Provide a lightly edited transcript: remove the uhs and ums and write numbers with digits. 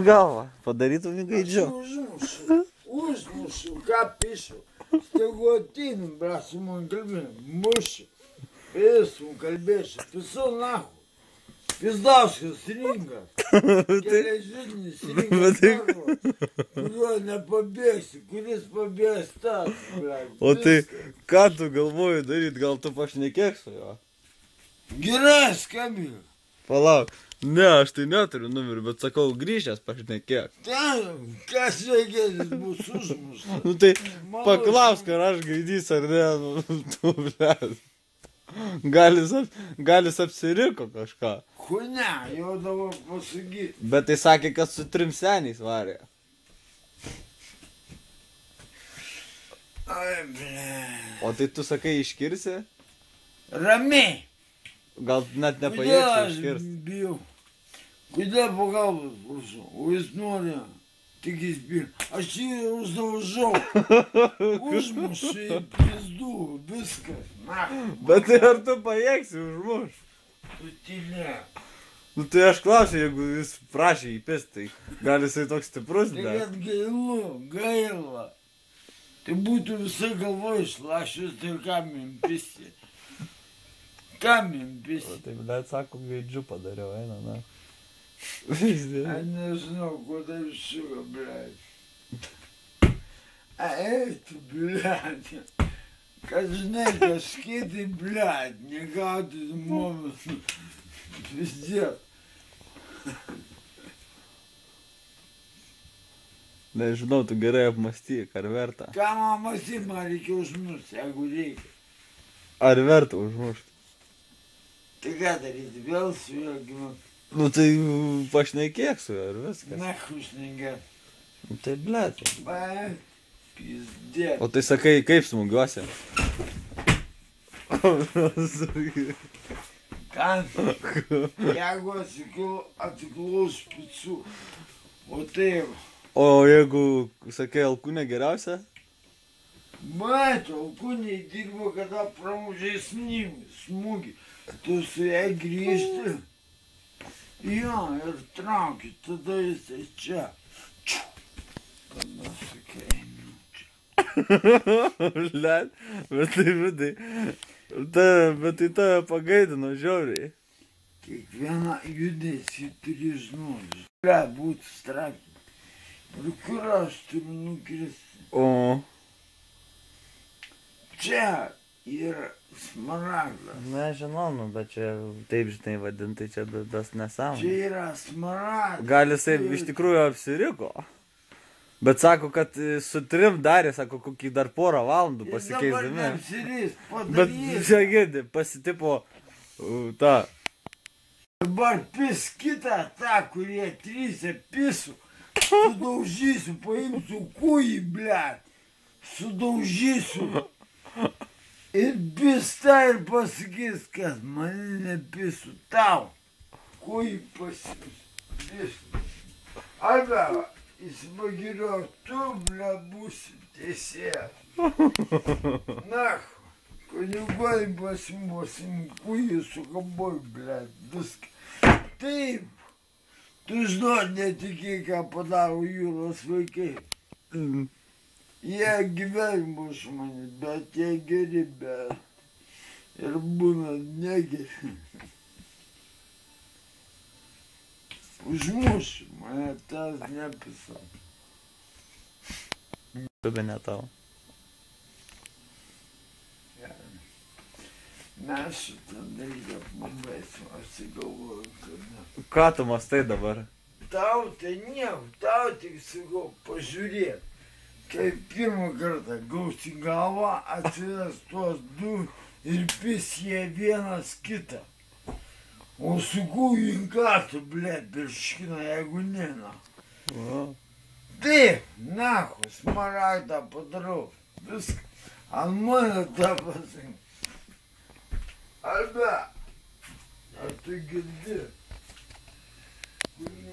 galvą. Padarytum gaidžiu. Užmušiu, ką pišiu. Staigu ateinu, bra, su man kalbėsiu. Mušiu. Esu, kalbėsiu. Pisau nahu. Pizdauskas ringas. Geležinis ringas. Kuriuo nepabėgsi. Kuris pabėgs tas, bra. O tai, ką tu galvoji daryti? Gal tu pašnekėk su juo? Gerai, skambink. Palauk. Ne, aš tai neturiu numerį, bet sakau, grįžęs pašnekėk. Ten, kas reikės, bus užmuštas. Nu tai, paklausk, ar aš gaidys ar ne, nu, tu, blėt. Galis apsiriko kažką. Kune, jau dabar pasakyti. Bet tai sakė, kad su 3 seniais varė. Ai, blė. O tai tu sakai, iškirsi? Ramiai. Gal net nepajėgsi iškirsti. Bijau. Kodėl pagalbos prašau? O jis nori, tik jis bijo. Aš jį uždaužau. Užmušiu į pizdu, viskas. Na, Bet tai ar tu pajėgsi užmuš? tu tylė. Nu tai aš klausiu, jeigu jis prašė įpist, tai gal jisai toks stiprus, Tai ne? kad gaila. Tai būtų visai galvoje išlašius, tai kam impisti. Kam impisti. Tai, blėt, sako, gaidžiu padariau, eina, na. Aš nežinau, ko taip šiuo, blėt. Tu, blėt. Kad žinai, kažkitai, blėt, negauti momentų. Vizdėt. Nežinau, tu gerai apmastyk, ar verta? Ką man mąstyt, man reikia užmušti, jeigu reikia. Ar verta užmušti? Tai ką daryti, vėl su juo gyventi. Nu tai pašnekėk su juo, ar viskas? Na, hušningė. Nu tai, blėt. Ba, pizdėt. O tai sakai, kaip smūgiuosi? Kam? Jeigu atiklaus špicų. O taip. O jeigu, sakai, alkūnė geriausia? Mato, alkūniai dirbo, kada pramužiai smūgį. Tu su ją grįžti. Jo, ir trauki, tada jisai čia. Tada sakai, nu čia. Blet, bet tai tave pagaidino žiauriai. Kiekvieną judesį turi žinoti. Ble, būtų strakiai. Ir kur aš turiu nukristi? O, Čia yra smaragdas. nežinau, nu, bet čia taip, žinai, vadintai čia tas nesąmonė. Čia yra smaragdas. Gal jisai iš tikrųjų apsiriko. Bet sako, kad su 3 darė, sako, kokį dar porą valandų Jis dabar pasikeisdami. neapsiris, Bet, padarys. čia girdi, pasitipo tą. Dabar pis kitą tą, kurie 3 pisų. Sudaužysiu, paimsiu kūjį, blet. Sudaužysiu. Ir pis tą ir pasakys, kad mane nepisų tau. Kūjį pasimsiu. Arba, įsimagiriau, tu, ble, būsi teisėjas. Na, kunigoj pasimosim kūjį su kaboj, ble, viską. Taip. Tu žinot, netikėjai, ką padaro jūros vaikai. Jie gyvenimo už mane, bet jie geri, bet ir būna negeri. Užmušiu, mane tas nepisa. Tu be ne tau. Mes šitą dalyką pabaisim, aš tik galvoju, kad ne. Ką tu mastai dabar? Tau tai nieko, tau tik sakau, pažiūrėk. Kai pirmą kartą gausi galvą, atsiras tuos 2 ir pis jie vienas kitą. O su kūjų inkartu, ble, pirškina, jeigu nena. O. Taip, nahu, smaragdą padarau. Viską. Ant mane tą pasakė. Arba, ar tu girdi?